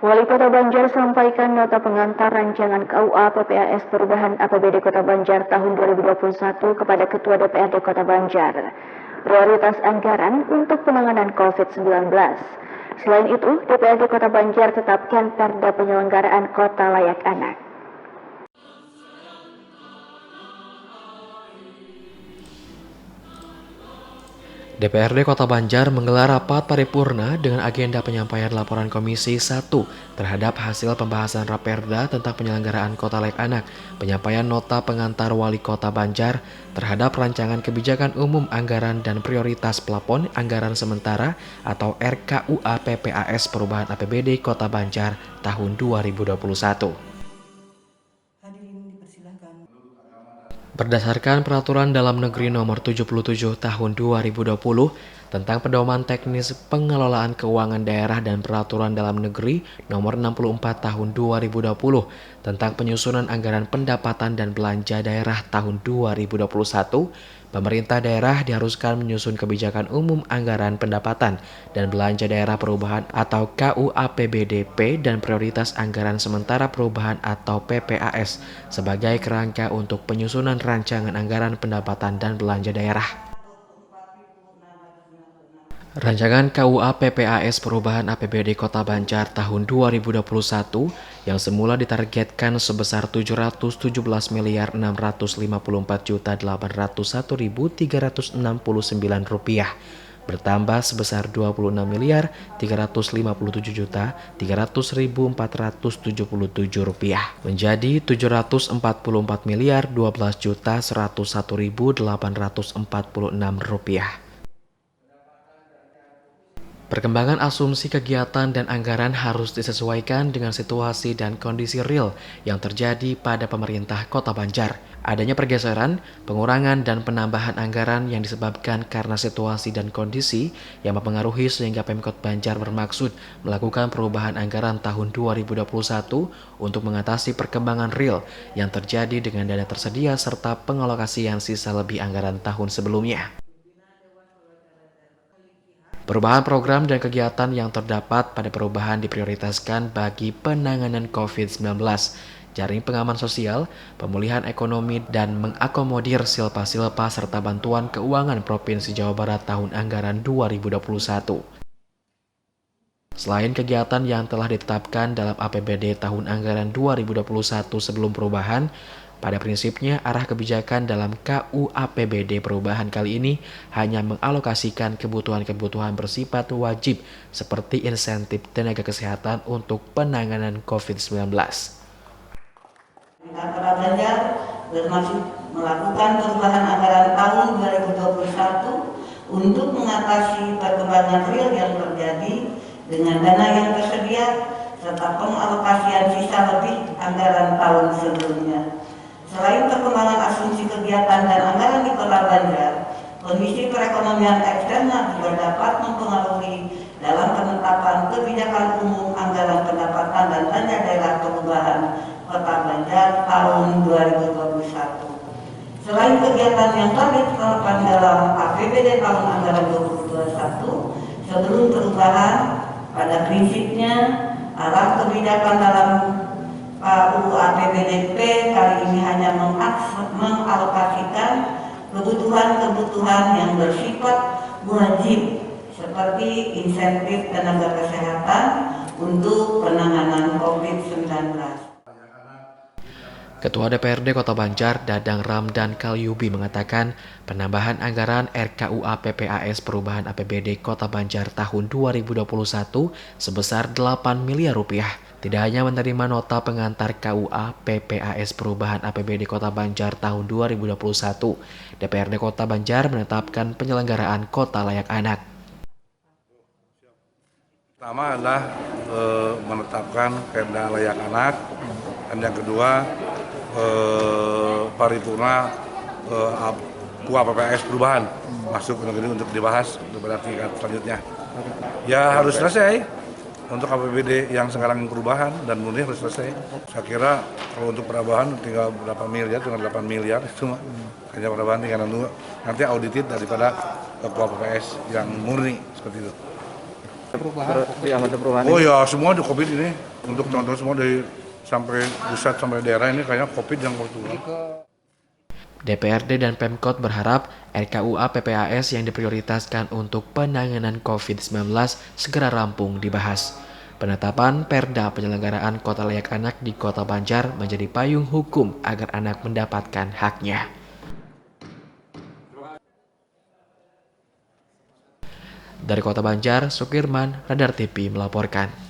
Wali Kota Banjar sampaikan nota pengantar rancangan KUA PPAS perubahan APBD Kota Banjar tahun 2021 kepada Ketua DPRD Kota Banjar. Prioritas anggaran untuk penanganan COVID-19. Selain itu, DPRD Kota Banjar tetapkan perda penyelenggaraan kota layak anak. DPRD Kota Banjar menggelar rapat paripurna dengan agenda penyampaian laporan Komisi 1 terhadap hasil pembahasan Raperda tentang penyelenggaraan Kota Layak Anak, penyampaian nota pengantar Wali Kota Banjar terhadap rancangan kebijakan umum anggaran dan prioritas plafon anggaran sementara atau RKUA PPAS perubahan APBD Kota Banjar tahun 2021. Berdasarkan Peraturan Dalam Negeri Nomor 77 Tahun 2020 tentang Pedoman Teknis Pengelolaan Keuangan Daerah dan Peraturan Dalam Negeri Nomor 64 Tahun 2020 tentang Penyusunan Anggaran Pendapatan dan Belanja Daerah tahun 2021, pemerintah daerah diharuskan menyusun kebijakan umum anggaran pendapatan dan belanja daerah perubahan atau KUAPBDP dan prioritas anggaran sementara perubahan atau PPAS sebagai kerangka untuk penyusunan rancangan anggaran pendapatan dan belanja daerah. Rancangan KUA PPAS perubahan APBD Kota Banjar tahun 2021 yang semula ditargetkan sebesar Rp707.654.801.369 bertambah sebesar Rp25.357.300.477 menjadi Rp714.012.101.846. Perkembangan asumsi kegiatan dan anggaran harus disesuaikan dengan situasi dan kondisi real yang terjadi pada pemerintah Kota Banjar. Adanya pergeseran, pengurangan, dan penambahan anggaran yang disebabkan karena situasi dan kondisi yang mempengaruhi sehingga Pemkot Banjar bermaksud melakukan perubahan anggaran tahun 2021 untuk mengatasi perkembangan real yang terjadi dengan dana tersedia serta pengalokasian sisa lebih anggaran tahun sebelumnya. Perubahan program dan kegiatan yang terdapat pada perubahan diprioritaskan bagi penanganan COVID-19, jaring pengaman sosial, pemulihan ekonomi, dan mengakomodir silpa-silpa serta bantuan keuangan Provinsi Jawa Barat tahun anggaran 2021. Selain kegiatan yang telah ditetapkan dalam APBD tahun anggaran 2021 sebelum perubahan, pada prinsipnya arah kebijakan dalam KUAPBD perubahan kali ini hanya mengalokasikan kebutuhan-kebutuhan bersifat wajib seperti insentif tenaga kesehatan untuk penanganan COVID-19. Kota Banjar bermaksud melakukan perubahan anggaran tahun 2021 untuk mengatasi perkembangan real yang terjadi dengan dana yang tersedia serta pengalokasian sisa lebih anggaran tahun sebelumnya. Selain perkembangan asumsi kegiatan dan anggaran di Kota Banjar, kondisi perekonomian eksternal juga dapat mempengaruhi dalam penetapan kebijakan umum anggaran pendapatan dan belanja daerah perubahan Kota Banjar tahun 2021. Selain kegiatan yang telah ditetapkan dalam APBD tahun anggaran 2021, sebelum perubahan, pada prinsipnya arah kebijakan dalam KUAPBDP kali ini hanya mengalokasikan kebutuhan-kebutuhan yang bersifat wajib seperti insentif tenaga kesehatan untuk penanganan COVID-19. Ketua DPRD Kota Banjar, Dadang Ramdan Kalyubi mengatakan penambahan anggaran RKUA PPAS perubahan APBD Kota Banjar tahun 2021 sebesar Rp8 miliar. Tidak hanya menerima nota pengantar KUA PPAS perubahan APBD Kota Banjar tahun 2021, DPRD Kota Banjar menetapkan penyelenggaraan Kota Layak Anak. Pertama adalah menetapkan Perda Layak Anak, dan yang kedua paripurna KUA PPAS perubahan masuk ke negeri untuk dibahas pada tingkat selanjutnya. Ya harus selesai. Untuk APBD yang sekarang perubahan dan murni harus selesai. Saya kira kalau untuk perubahan tinggal berapa miliar, tinggal 8 miliar itu mah. Hanya perubahan tinggal nanti audited daripada KUA PPAS yang murni seperti itu. Oh ya, semua di COVID ini. Untuk teman-teman semua dari sampai pusat sampai daerah ini kayaknya COVID yang berturut. DPRD dan Pemkot berharap RKUA PPAS yang diprioritaskan untuk penanganan COVID-19 segera rampung dibahas. Penetapan Perda penyelenggaraan Kota Layak Anak di Kota Banjar menjadi payung hukum agar anak mendapatkan haknya. Dari Kota Banjar, Sukirman, Radar TV melaporkan.